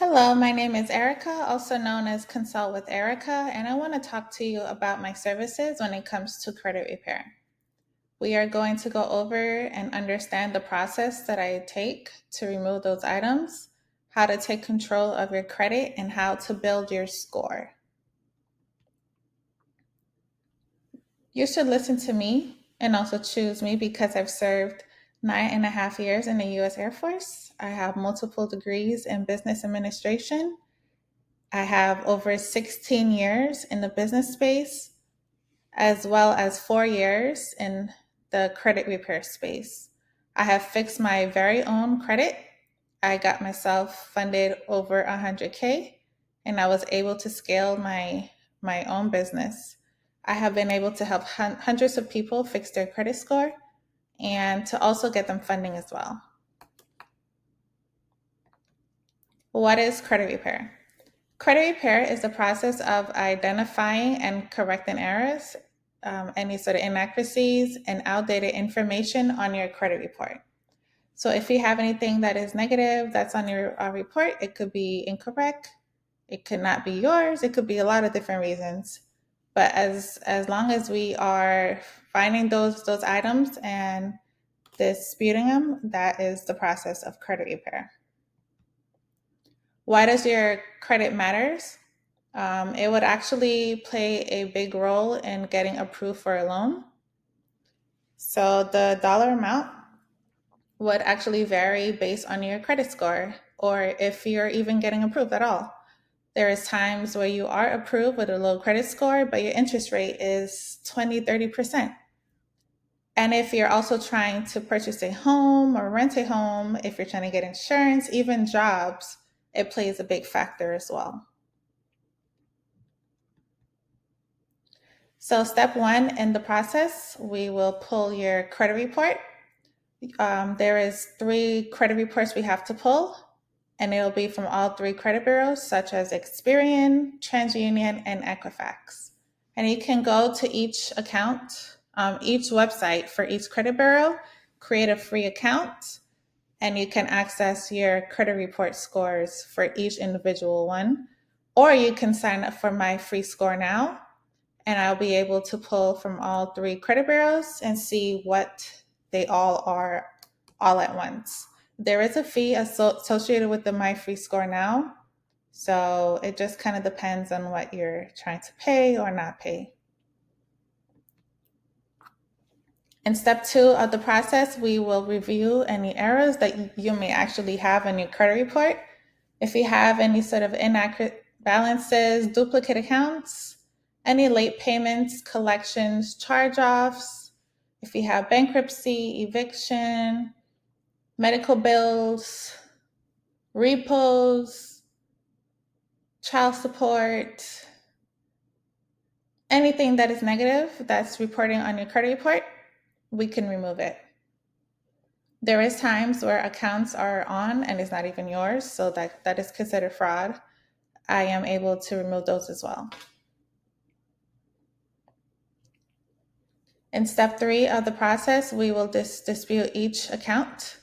Hello, my name is Erika, also known as Consult with Erika, and I want to talk to you about my services when it comes to credit repair. We are going to go over and understand the process that I take to remove those items, how to take control of your credit, and how to build your score. You should listen to me and also choose me because I've served 9.5 years in the US Air Force. I have multiple degrees in business administration. I have over 16 years in the business space, as well as 4 years in the credit repair space. I have fixed my very own credit. I got myself funded over 100K, and I was able to scale my own business. I have been able to help hundreds of people fix their credit score and to also get them funding as well. What is credit repair? Credit repair is the process of identifying and correcting errors, any sort of inaccuracies, and outdated information on your credit report. So if you have anything that is negative that's on your report, it could be incorrect, it could not be yours, it could be a lot of different reasons. But as long as we are finding those items and disputing them, that is the process of credit repair. Why does your credit matters? It would actually play a big role in getting approved for a loan. So the dollar amount would actually vary based on your credit score or if you're even getting approved at all. There is times where you are approved with a low credit score, but your interest rate is 20-30%. And if you're also trying to purchase a home or rent a home, if you're trying to get insurance, even jobs, it plays a big factor as well. So step one in the process, we will pull your credit report. There is 3 credit reports we have to pull, and it'll be from all 3 credit bureaus, such as Experian, TransUnion, and Equifax. And you can go to each account, each website for each credit bureau, create a free account, and you can access your credit report scores for each individual one. Or you can sign up for my free score now, and I'll be able to pull from all 3 credit bureaus and see what they all are all at once. There is a fee associated with the My Free Score Now, so it just kind of depends on what you're trying to pay or not pay. In step 2 of the process, we will review any errors that you may actually have in your credit report. If you have any sort of inaccurate balances, duplicate accounts, any late payments, collections, charge-offs, if you have bankruptcy, eviction, medical bills, repos, child support, anything that is negative that's reporting on your credit report, we can remove it. There is times where accounts are on and it's not even yours, so that is considered fraud. I am able to remove those as well. In step 3 of the process, we will dispute each account.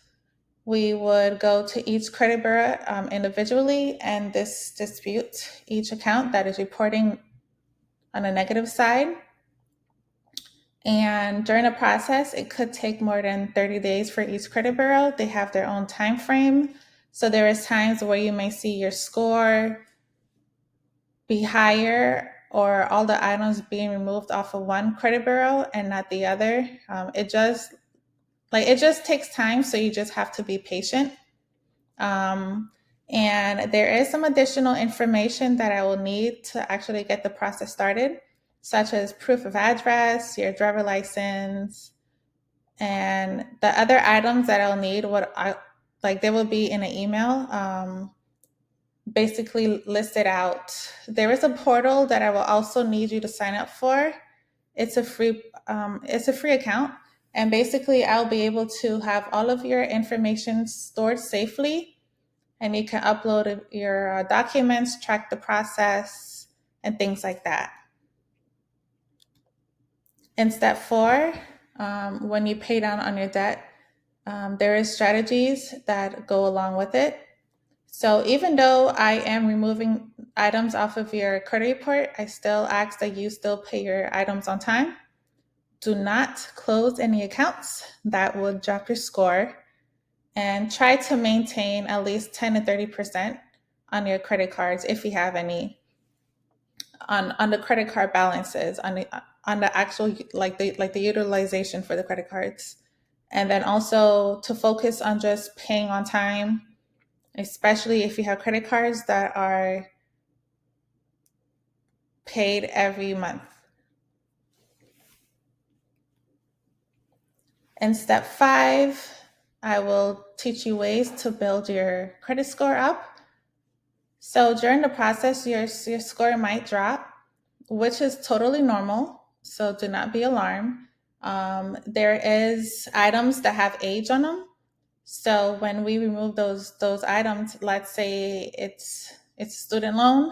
We would go to each credit bureau individually and dispute each account that is reporting on a negative side. And during the process, it could take more than 30 days for each credit bureau. They have their own time frame. So there is times where you may see your score be higher or all the items being removed off of one credit bureau and not the other. It just takes time, so you just have to be patient. And there is some additional information that I will need to actually get the process started, such as proof of address, your driver license, and the other items that I'll need. They will be in an email, basically listed out. There is a portal that I will also need you to sign up for. It's a free account, and basically I'll be able to have all of your information stored safely, and you can upload your documents, track the process, and things like that. In step 4, when you pay down on your debt, there is strategies that go along with it. So even though I am removing items off of your credit report, I still ask that you still pay your items on time. Do not close any accounts that will drop your score, and try to maintain at least 10 to 30% on your credit cards if you have any, on the credit card balances, on the actual, like the utilization for the credit cards. And then also to focus on just paying on time, especially if you have credit cards that are paid every month. In step 5, I will teach you ways to build your credit score up. So during the process, your score might drop, which is totally normal. So do not be alarmed. There is items that have age on them. So when we remove those items, let's say it's student loan.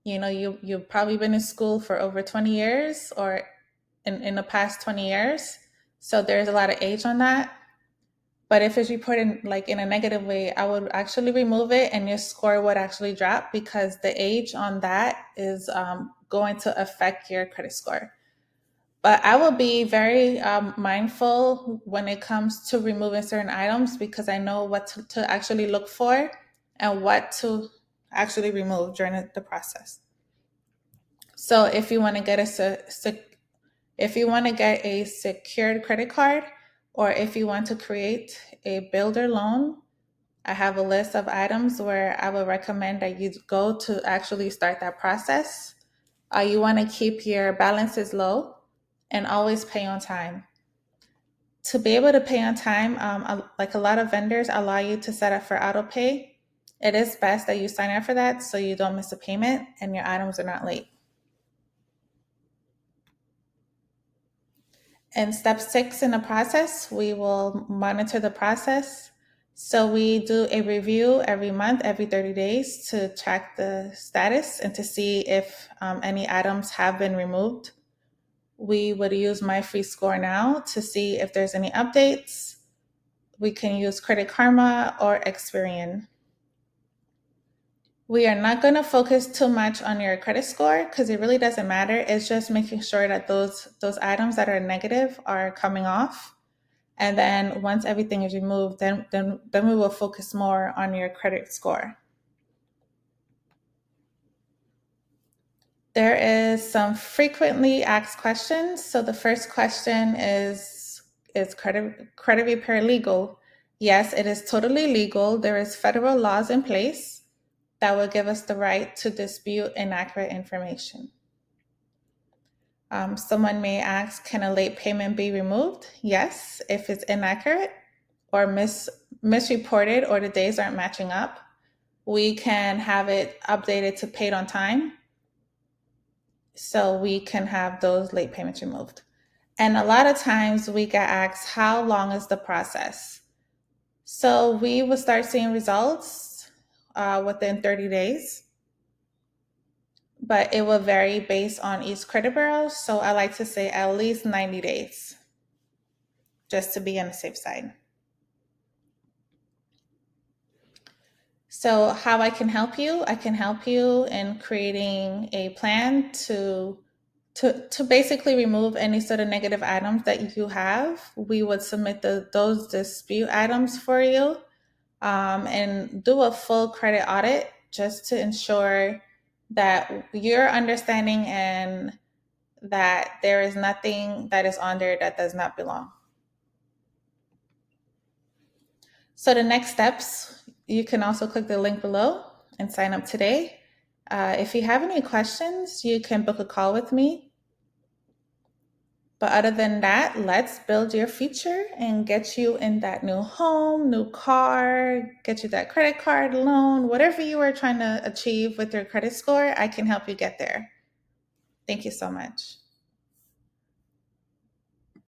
You know, you've probably been in school for over 20 years, or in the past 20 years. So there's a lot of age on that. But if it's reported like in a negative way, I would actually remove it and your score would actually drop, because the age on that is going to affect your credit score. But I will be very mindful when it comes to removing certain items, because I know what to actually look for and what to actually remove during the process. So if you want to get a secured credit card, or if you want to create a builder loan, I have a list of items where I would recommend that you go to actually start that process. You want to keep your balances low and always pay on time. To be able to pay on time, like a lot of vendors allow you to set up for auto pay. It is best that you sign up for that so you don't miss a payment and your items are not late. In step 6 in the process, we will monitor the process. So we do a review every month, every 30 days, to track the status and to see if any items have been removed. We would use My Free Score Now to see if there's any updates. We can use Credit Karma or Experian. We are not going to focus too much on your credit score because it really doesn't matter. It's just making sure that those items that are negative are coming off. And then once everything is removed, then we will focus more on your credit score. There is some frequently asked questions. So the first question is credit repair legal? Yes, it is totally legal. There is federal laws in place that will give us the right to dispute inaccurate information. Someone may ask, can a late payment be removed? Yes, if it's inaccurate or misreported, or the days aren't matching up, we can have it updated to paid on time, so we can have those late payments removed. And a lot of times we get asked, how long is the process? So we will start seeing results within 30 days, but it will vary based on each credit bureau. So I like to say at least 90 days, just to be on the safe side. So how I can help you? I can help you in creating a plan to basically remove any sort of negative items that you have. We would submit those dispute items for you, and do a full credit audit just to ensure that you're understanding and that there is nothing that is on there that does not belong. So the next steps, you can also click the link below and sign up today. If you have any questions, you can book a call with me. But other than that, let's build your future and get you in that new home, new car, get you that credit card loan, whatever you are trying to achieve with your credit score, I can help you get there. Thank you so much.